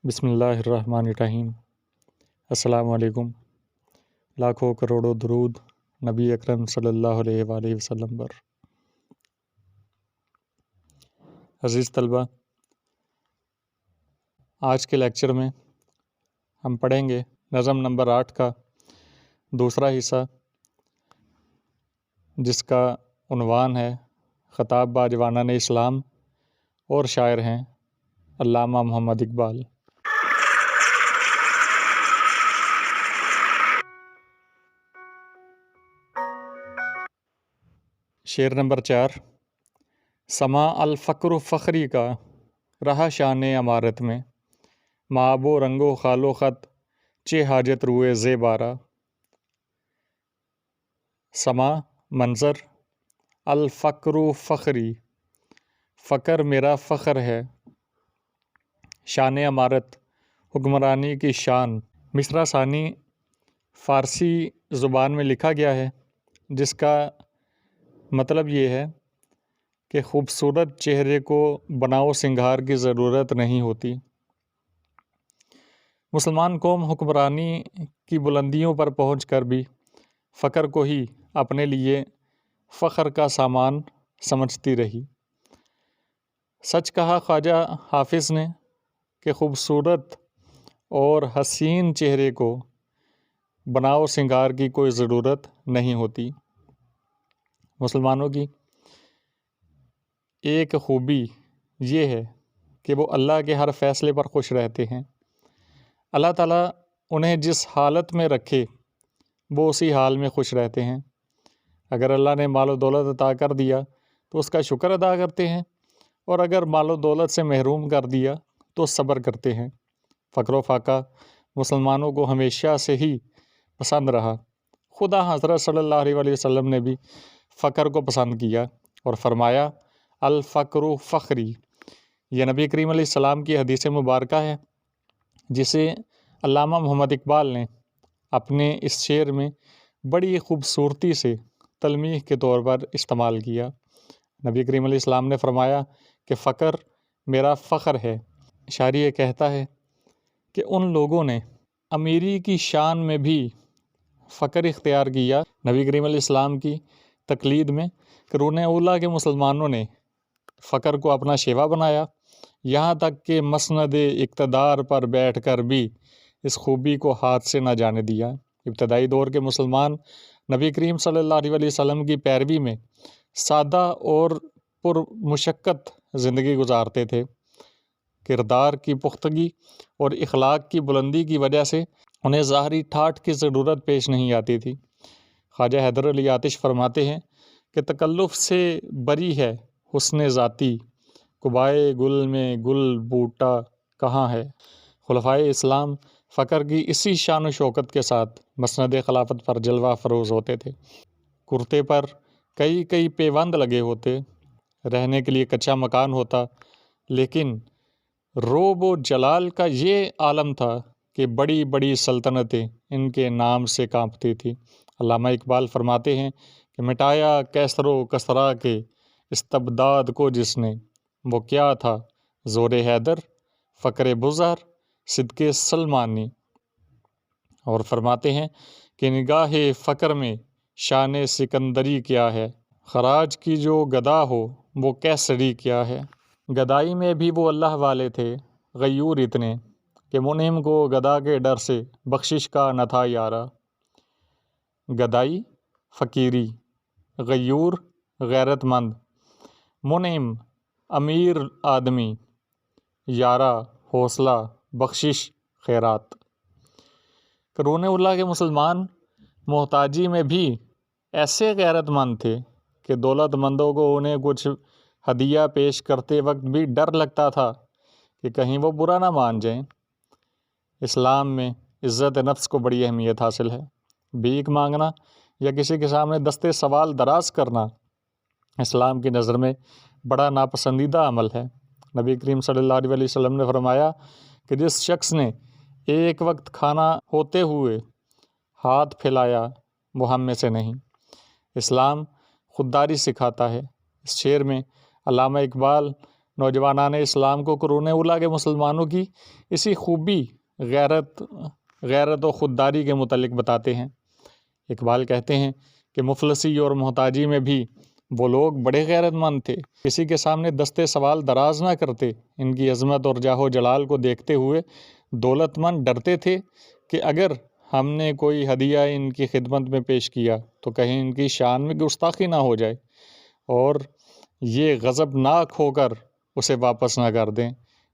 بسم اللہ الرحمن الرحیم۔ السلام علیکم۔ لاکھوں کروڑوں درود نبی اکرم صلی اللہ علیہ وآلہ وسلم پر۔ عزیز طلبہ، آج کے لیکچر میں ہم پڑھیں گے نظم نمبر 8 کا دوسرا حصہ، جس کا عنوان ہے خطاب با جوانان اسلام، اور شاعر ہیں علامہ محمد اقبال۔ شعر نمبر 4۔ سما الفقر فخری کا رہا شان امارت میں، مآب و رنگ و خال و خط چہ حاجت روئے زیبارہ۔ سما منظر، الفقر فخری فقر میرا فخر ہے، شان امارت حکمرانی کی شان۔ مصرع ثانی فارسی زبان میں لکھا گیا ہے، جس کا مطلب یہ ہے کہ خوبصورت چہرے کو بناؤ سنگھار کی ضرورت نہیں ہوتی۔ مسلمان قوم حکمرانی کی بلندیوں پر پہنچ کر بھی فقر کو ہی اپنے لیے فخر کا سامان سمجھتی رہی۔ سچ کہا خواجہ حافظ نے کہ خوبصورت اور حسین چہرے کو بناؤ سنگھار کی کوئی ضرورت نہیں ہوتی۔ مسلمانوں کی ایک خوبی یہ ہے کہ وہ اللہ کے ہر فیصلے پر خوش رہتے ہیں۔ اللہ تعالیٰ انہیں جس حالت میں رکھے وہ اسی حال میں خوش رہتے ہیں۔ اگر اللہ نے مال و دولت عطا کر دیا تو اس کا شکر ادا کرتے ہیں، اور اگر مال و دولت سے محروم کر دیا تو صبر کرتے ہیں۔ فقر و فاقہ مسلمانوں کو ہمیشہ سے ہی پسند رہا۔ خدا حضرت صلی اللہ علیہ وآلہ وسلم نے بھی فقر کو پسند کیا اور فرمایا الفقر فخری۔ یہ نبی کریم علیہ السلام کی حدیث مبارکہ ہے، جسے علامہ محمد اقبال نے اپنے اس شعر میں بڑی خوبصورتی سے تلمیح کے طور پر استعمال کیا۔ نبی کریم علیہ السلام نے فرمایا کہ فقر میرا فخر ہے۔ شاعر یہ کہتا ہے کہ ان لوگوں نے امیری کی شان میں بھی فقر اختیار کیا نبی کریم علیہ السلام کی تقلید میں۔ قرون اولیٰ کے مسلمانوں نے فقر کو اپنا شیوا بنایا، یہاں تک کہ مسند اقتدار پر بیٹھ کر بھی اس خوبی کو ہاتھ سے نہ جانے دیا۔ ابتدائی دور کے مسلمان نبی کریم صلی اللہ علیہ وسلم کی پیروی میں سادہ اور پر مشقت زندگی گزارتے تھے۔ کردار کی پختگی اور اخلاق کی بلندی کی وجہ سے انہیں ظاہری ٹھاٹھ کی ضرورت پیش نہیں آتی تھی۔ خواجہ حیدر علی آتش فرماتے ہیں کہ تکلف سے بری ہے حسن ذاتی، قبائے گل میں گل بوٹا کہاں ہے۔ خلفائے اسلام فقر کی اسی شان و شوکت کے ساتھ مسند خلافت پر جلوہ فروز ہوتے تھے۔ کرتے پر کئی پیوند لگے ہوتے، رہنے کے لیے کچا مکان ہوتا، لیکن روب و جلال کا یہ عالم تھا کہ بڑی بڑی سلطنتیں ان کے نام سے کانپتی تھی۔ علامہ اقبال فرماتے ہیں کہ مٹایا کیسر و کسریٰ کے استبداد کو جس نے، وہ کیا تھا زور حیدر فقر بزر صدق سلمانی۔ اور فرماتے ہیں کہ نگاہ فقر میں شان سکندری کیا ہے، خراج کی جو گدا ہو وہ کیسری کیا ہے۔ گدائی میں بھی وہ اللہ والے تھے غیور اتنے، کہ منعم کو گدا کے ڈر سے بخشش کا نہ تھا یارہ۔ گدائی فقیری، غیور غیرت مند، منعم امیر آدمی، یارہ حوصلہ بخشش خیرات۔ قرون اولیٰ کے مسلمان محتاجی میں بھی ایسے غیرت مند تھے کہ دولت مندوں کو انہیں کچھ ہدیہ پیش کرتے وقت بھی ڈر لگتا تھا کہ کہیں وہ برا نہ مان جائیں۔ اسلام میں عزت نفس کو بڑی اہمیت حاصل ہے۔ بھیک مانگنا یا کسی کے سامنے دستے سوال دراز کرنا اسلام کی نظر میں بڑا ناپسندیدہ عمل ہے۔ نبی کریم صلی اللہ علیہ وسلم نے فرمایا کہ جس شخص نے ایک وقت کھانا ہوتے ہوئے ہاتھ پھیلایا وہ ہم میں سے نہیں۔ اسلام خودداری سکھاتا ہے۔ اس شعر میں علامہ اقبال نوجوانان اسلام کو قرون اولیٰ کے مسلمانوں کی اسی خوبی غیرت و خودداری کے متعلق بتاتے ہیں۔ اقبال کہتے ہیں کہ مفلسی اور محتاجی میں بھی وہ لوگ بڑے غیرت مند تھے، کسی کے سامنے دستے سوال دراز نہ کرتے۔ ان کی عظمت اور جاہ و جلال کو دیکھتے ہوئے دولت مند ڈرتے تھے کہ اگر ہم نے کوئی ہدیہ ان کی خدمت میں پیش کیا تو کہیں ان کی شان میں گستاخی نہ ہو جائے اور یہ غضبناک ہو کر اسے واپس نہ کر دیں۔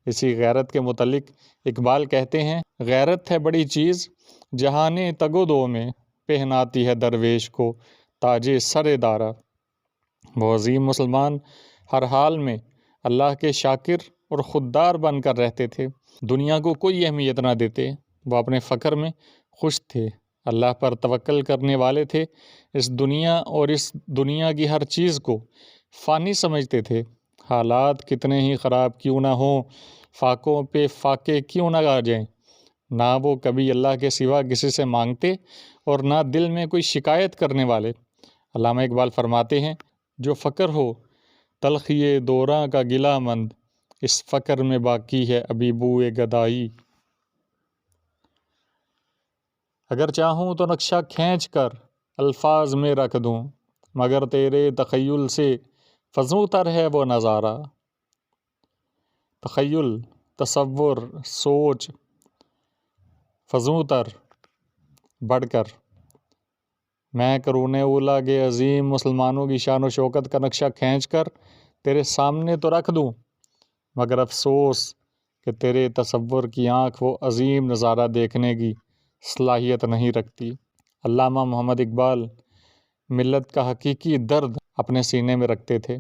اسی غیرت کے متعلق اقبال کہتے ہیں، غیرت ہے بڑی چیز جہانے تگ و دو میں، پہناتی ہے درویش کو تاج سر دارا۔ وہ عظیم مسلمان ہر حال میں اللہ کے شاکر اور خوددار بن کر رہتے تھے، دنیا کو کوئی اہمیت نہ دیتے۔ وہ اپنے فقر میں خوش تھے، اللہ پر توکل کرنے والے تھے، اس دنیا اور اس دنیا کی ہر چیز کو فانی سمجھتے تھے۔ حالات کتنے ہی خراب کیوں نہ ہوں، فاقوں پہ فاقے کیوں نہ آ جائیں، نہ وہ کبھی اللہ کے سوا کسی سے مانگتے اور نہ دل میں کوئی شکایت کرنے والے۔ علامہ اقبال فرماتے ہیں، جو فقر ہو تلخی دوراں کا گلہ مند، اس فقر میں باقی ہے ابھی بوئے گدائی۔ اگر چاہوں تو نقشہ کھینچ کر الفاظ میں رکھ دوں، مگر تیرے تخیل سے فزوں تر ہے وہ نظارہ۔ تخیل، تصور، سوچ، فزوں تر، بڑھ کر۔ میں قرون اولیٰ کے عظیم مسلمانوں کی شان و شوکت کا نقشہ کھینچ کر تیرے سامنے تو رکھ دوں، مگر افسوس کہ تیرے تصور کی آنکھ وہ عظیم نظارہ دیکھنے کی صلاحیت نہیں رکھتی۔ علامہ محمد اقبال ملت کا حقیقی درد اپنے سینے میں رکھتے تھے۔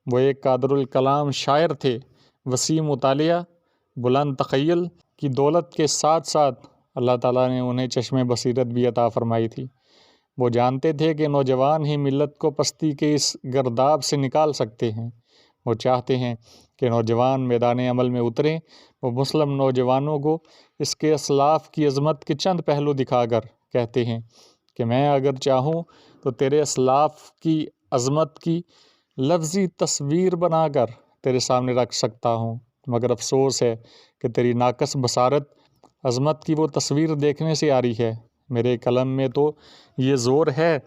وہ ایک قادر الکلام شاعر تھے، وسیع مطالعہ، بلند تخیل کی دولت کے ساتھ ساتھ اللہ تعالیٰ نے انہیں چشم بصیرت بھی عطا فرمائی تھی۔ وہ جانتے تھے کہ نوجوان ہی ملت کو پستی کے اس گرداب سے نکال سکتے ہیں۔ وہ چاہتے ہیں کہ نوجوان میدان عمل میں اتریں۔ وہ مسلم نوجوانوں کو اس کے اسلاف کی عظمت کے چند پہلو دکھا کر کہتے ہیں کہ میں اگر چاہوں تو تیرے اسلاف کی عظمت کی لفظی تصویر بنا کر تیرے سامنے رکھ سکتا ہوں، مگر افسوس ہے کہ تیری ناقص بصارت عظمت کی وہ تصویر دیکھنے سے آ رہی ہے۔ میرے قلم میں تو یہ زور ہے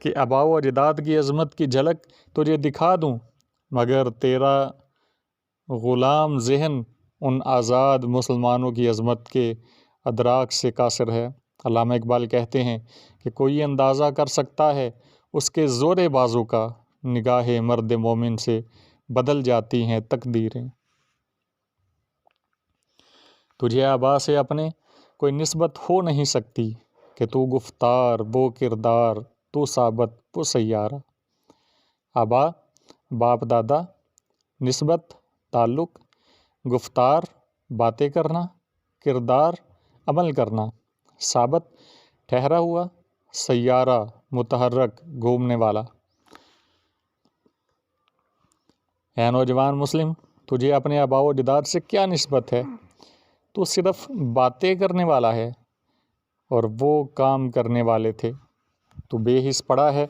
کہ آباء و اجداد کی عظمت کی جھلک تجھے دکھا دوں، مگر تیرا غلام ذہن ان آزاد مسلمانوں کی عظمت کے ادراک سے قاصر ہے۔ علامہ اقبال کہتے ہیں کہ کوئی اندازہ کر سکتا ہے اس کے زور بازو کا، نگاہ مرد مومن سے بدل جاتی ہیں تقدیریں۔ تجھے آبا سے اپنے کوئی نسبت ہو نہیں سکتی کہ تو گفتار وہ کردار، تو ثابت وہ سیارہ۔ آبا باپ دادا، نسبت تعلق، گفتار باتیں کرنا، کردار عمل کرنا، ثابت ٹھہرا ہوا، سیارہ متحرک گھومنے والا۔ اے نوجوان مسلم، تجھے اپنے آباء و اجداد سے کیا نسبت ہے؟ تو صرف باتیں کرنے والا ہے اور وہ کام کرنے والے تھے۔ تو بے حس پڑا ہے،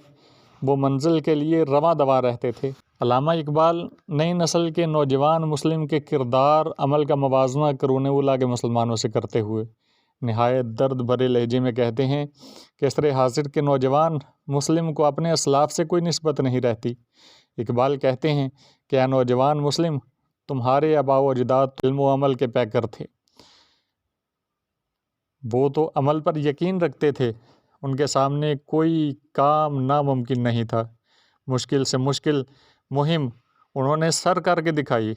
وہ منزل کے لیے رواں دواں رہتے تھے۔ علامہ اقبال نئی نسل کے نوجوان مسلم کے کردار عمل کا موازنہ قرون اولیٰ کے مسلمانوں سے کرتے ہوئے نہایت درد بھرے لہجے میں کہتے ہیں کہ عصر حاضر کے نوجوان مسلم کو اپنے اسلاف سے کوئی نسبت نہیں رہتی۔ اقبال کہتے ہیں کہ اے نوجوان مسلم، تمہارے آباء و اجداد علم و عمل کے پیکر تھے، وہ تو عمل پر یقین رکھتے تھے، ان کے سامنے کوئی کام ناممکن نہیں تھا۔ مشکل سے مشکل مہم انہوں نے سر کر کے دکھائی،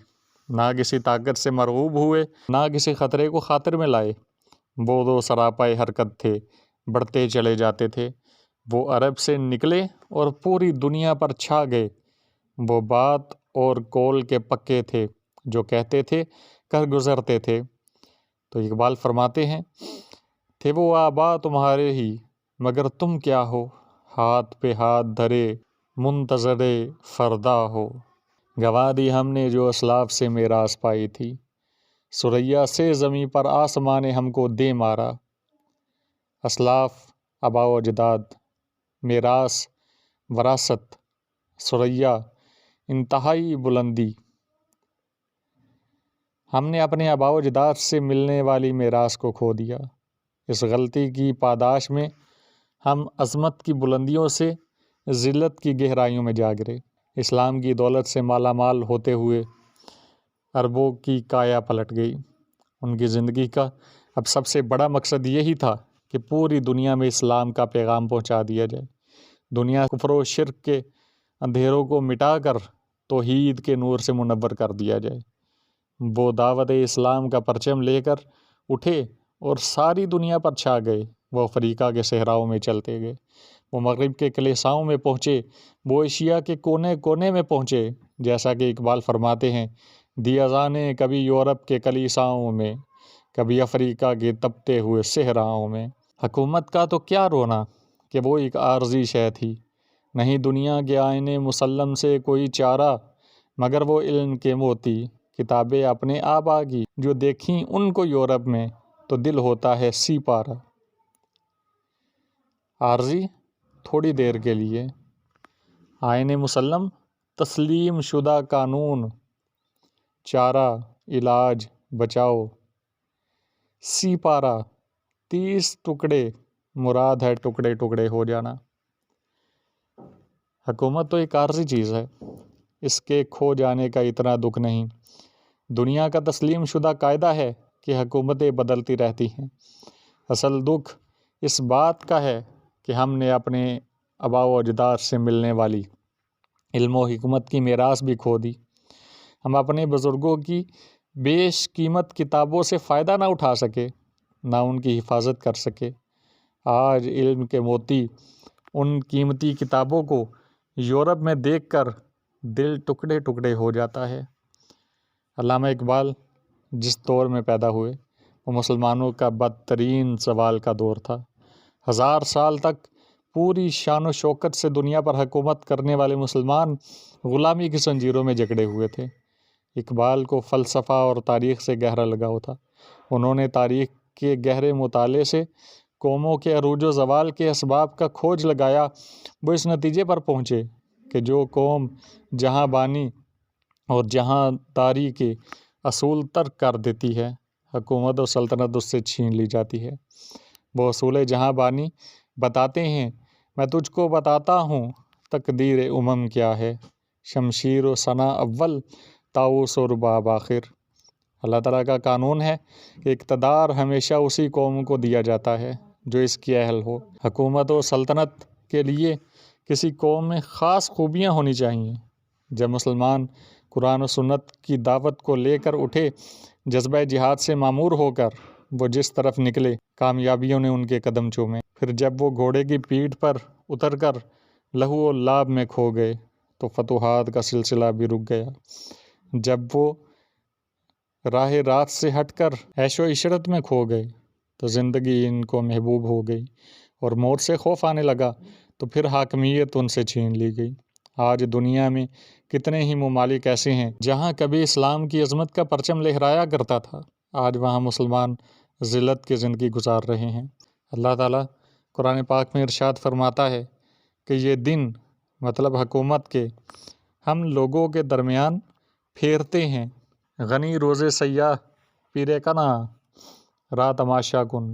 نہ کسی طاقت سے مرعوب ہوئے، نہ کسی خطرے کو خاطر میں لائے۔ وہ دو سراپائے حرکت تھے، بڑھتے چلے جاتے تھے۔ وہ عرب سے نکلے اور پوری دنیا پر چھا گئے۔ وہ بات اور قول کے پکے تھے، جو کہتے تھے کر گزرتے تھے۔ تو اقبال فرماتے ہیں، تھے وہ آبا تمہارے ہی، مگر تم کیا ہو، ہاتھ پہ ہاتھ دھرے منتظر فردا ہو۔ گوا دی ہم نے جو اسلاف سے میراث پائی تھی، ثریا سے زمیں پر آسماں نے ہم کو دے مارا۔ اسلاف، آباء و اجداد، میراث، وراثت، ثریا، انتہائی بلندی، ہم نے اپنے آباء و اجداد سے ملنے والی میراث کو کھو دیا۔ اس غلطی کی پاداش میں ہم عظمت کی بلندیوں سے ذلت کی گہرائیوں میں جا گرے۔ اسلام کی دولت سے مالا مال ہوتے ہوئے عربوں کی کایا پلٹ گئی۔ ان کی زندگی کا اب سب سے بڑا مقصد یہی تھا کہ پوری دنیا میں اسلام کا پیغام پہنچا دیا جائے، دنیا کفر و شرک کے اندھیروں کو مٹا کر توحید کے نور سے منور کر دیا جائے۔ وہ دعوت اسلام کا پرچم لے کر اٹھے اور ساری دنیا پر چھا گئے۔ وہ افریقہ کے صحراؤں میں چلتے گئے، وہ مغرب کے کلیساؤں میں پہنچے، وہ ایشیا کے کونے کونے میں پہنچے۔ جیسا کہ اقبال فرماتے ہیں، دی اذانیں کبھی یورپ کے کلیساؤں میں، کبھی افریقہ کے تپتے ہوئے صحراؤں میں۔ حکومت کا تو کیا رونا کہ وہ ایک عارضی شے تھی، نہیں دنیا کے آئین مسلم سے کوئی چارہ، مگر وہ علم کے موتی کتابیں اپنے آبا کی، جو دیکھیں ان کو یورپ میں تو دل ہوتا ہے سی پارہ۔ عارضی تھوڑی دیر کے لیے، آئین مسلم تسلیم شدہ قانون، چارہ علاج بچاؤ، سی پارہ 30 ٹکڑے، مراد ہے ٹکڑے ٹکڑے ہو جانا۔ حکومت تو ایک عارضی چیز ہے، اس کے کھو جانے کا اتنا دکھ نہیں۔ دنیا کا تسلیم شدہ قاعدہ ہے کہ حکومتیں بدلتی رہتی ہیں۔ اصل دکھ اس بات کا ہے کہ ہم نے اپنے آباء و اجداد سے ملنے والی علم و حکمت کی میراث بھی کھو دی۔ ہم اپنے بزرگوں کی بیش قیمت کتابوں سے فائدہ نہ اٹھا سکے، نہ ان کی حفاظت کر سکے۔ آج علم کے موتی ان قیمتی کتابوں کو یورپ میں دیکھ کر دل ٹکڑے ٹکڑے ہو جاتا ہے۔ علامہ اقبال جس دور میں پیدا ہوئے وہ مسلمانوں کا بدترین زوال کا دور تھا۔ 1000 سال تک پوری شان و شوکت سے دنیا پر حکومت کرنے والے مسلمان غلامی کی زنجیروں میں جکڑے ہوئے تھے۔ اقبال کو فلسفہ اور تاریخ سے گہرا لگاؤ تھا۔ انہوں نے تاریخ کے گہرے مطالعے سے قوموں کے عروج و زوال کے اسباب کا کھوج لگایا۔ وہ اس نتیجے پر پہنچے کہ جو قوم جہاں بانی اور جہاں داری کے اصول ترک کر دیتی ہے، حکومت و سلطنت اس سے چھین لی جاتی ہے۔ وہ اصول جہاں بانی بتاتے ہیں، میں تجھ کو بتاتا ہوں تقدیر امم کیا ہے، شمشیر و ثنا اول، طاؤس و رباب آخر۔ اللہ تعالیٰ کا قانون ہے کہ اقتدار ہمیشہ اسی قوم کو دیا جاتا ہے جو اس کی اہل ہو۔ حکومت و سلطنت کے لیے کسی قوم میں خاص خوبیاں ہونی چاہیے۔ جب مسلمان قرآن و سنت کی دعوت کو لے کر اٹھے، جذبہ جہاد سے معمور ہو کر وہ جس طرف نکلے، کامیابیوں نے ان کے قدم چومے۔ پھر جب وہ گھوڑے کی پیٹھ پر اتر کر لہو و لعاب میں کھو گئے تو فتوحات کا سلسلہ بھی رک گیا۔ جب وہ راہ راست سے ہٹ کر عیش و عشرت میں کھو گئے تو زندگی ان کو محبوب ہو گئی، اور موت سے خوف آنے لگا تو پھر حاکمیت ان سے چھین لی گئی۔ آج دنیا میں کتنے ہی ممالک ایسے ہیں جہاں کبھی اسلام کی عظمت کا پرچم لہرایا کرتا تھا، آج وہاں مسلمان ذلت کی زندگی گزار رہے ہیں۔ اللہ تعالیٰ قرآن پاک میں ارشاد فرماتا ہے کہ یہ دن، مطلب حکومت کے، ہم لوگوں کے درمیان پھیرتے ہیں۔ غنی روز سیاہ پیرے کنا، را تماشا کن،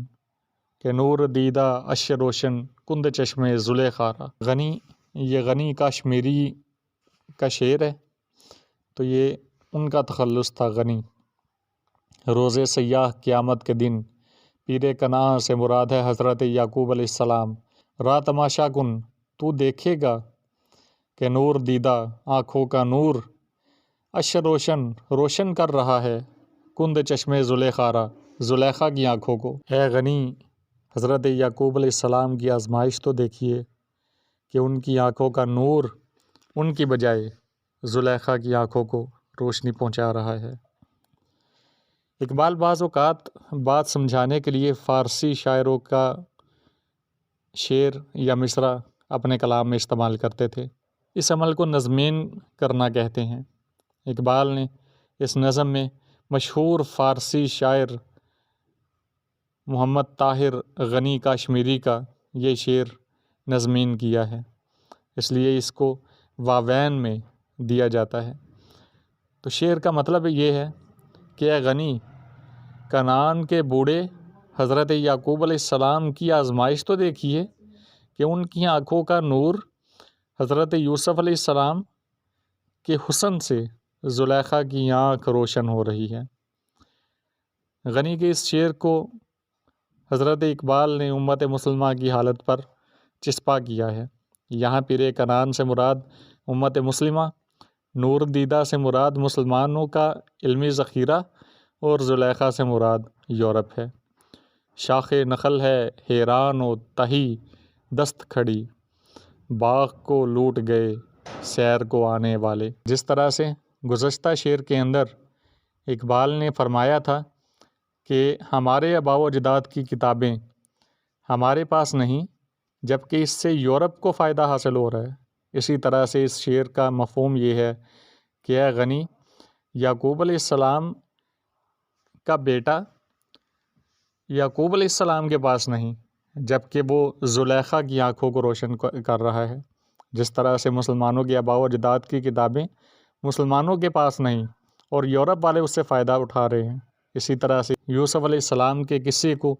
کہ نور دیدہ اش روشن، کند چشمے زلیخا را۔ غنی، یہ غنی کشمیری کا شعر ہے، تو یہ ان کا تخلص تھا۔ غنی، روز سیاہ قیامت کے دن، پیر کنا سے مراد ہے حضرت یعقوب علیہ السلام۔ را تماشا کن، تو دیکھے گا، کہ نور دیدہ، آنکھوں کا نور، اش روشن، روشن کر رہا ہے، کند چشمے زلیخا را، زلیخا کی آنکھوں کو۔ اے غنی، حضرت یعقوب علیہ السلام کی آزمائش تو دیکھیے کہ ان کی آنکھوں کا نور ان کی بجائے زلیخا کی آنکھوں کو روشنی پہنچا رہا ہے۔ اقبال بعض اوقات بات سمجھانے کے لیے فارسی شاعروں کا شعر یا مصرع اپنے کلام میں استعمال کرتے تھے۔ اس عمل کو نظمین کرنا کہتے ہیں۔ اقبال نے اس نظم میں مشہور فارسی شاعر محمد طاہر غنی کاشمیری کا یہ شعر نظمین کیا ہے، اس لیے اس کو واوین میں دیا جاتا ہے۔ تو شعر کا مطلب یہ ہے کہ اے غنی، کنعان کے بوڑھے حضرت یعقوب علیہ السلام کی آزمائش تو دیکھیے کہ ان کی آنکھوں کا نور حضرت یوسف علیہ السلام کے حسن سے زلیخا کی آنکھ روشن ہو رہی ہے۔ غنی کے اس شعر کو حضرت اقبال نے امت مسلمہ کی حالت پر چسپاں کیا ہے۔ یہاں پیر کنعان سے مراد امت مسلمہ، نور دیدہ سے مراد مسلمانوں کا علمی ذخیرہ اور زلیخا سے مراد یورپ ہے۔ شاخ نخل ہے حیران و تہی دست کھڑی، باغ کو لوٹ گئے سیر کو آنے والے۔ جس طرح سے گزشتہ شعر کے اندر اقبال نے فرمایا تھا کہ ہمارے آباء و اجداد کی کتابیں ہمارے پاس نہیں، جبکہ اس سے یورپ کو فائدہ حاصل ہو رہا ہے، اسی طرح سے اس شعر کا مفہوم یہ ہے کہ اے غنی، یعقوب علیہ السلام کا بیٹا یعقوب علیہ السلام کے پاس نہیں، جبکہ وہ زلیخا کی آنکھوں کو روشن کر رہا ہے۔ جس طرح سے مسلمانوں کے آباء و اجداد کی کتابیں مسلمانوں کے پاس نہیں اور یورپ والے اس سے فائدہ اٹھا رہے ہیں، اسی طرح سے یوسف علیہ السلام کے قصے کو،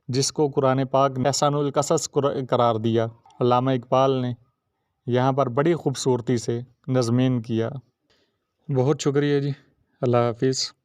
جس کو قرآن پاک نے احسن القصص قرار دیا، علامہ اقبال نے یہاں پر بڑی خوبصورتی سے نظمین کیا۔ بہت شکریہ جی، اللہ حافظ۔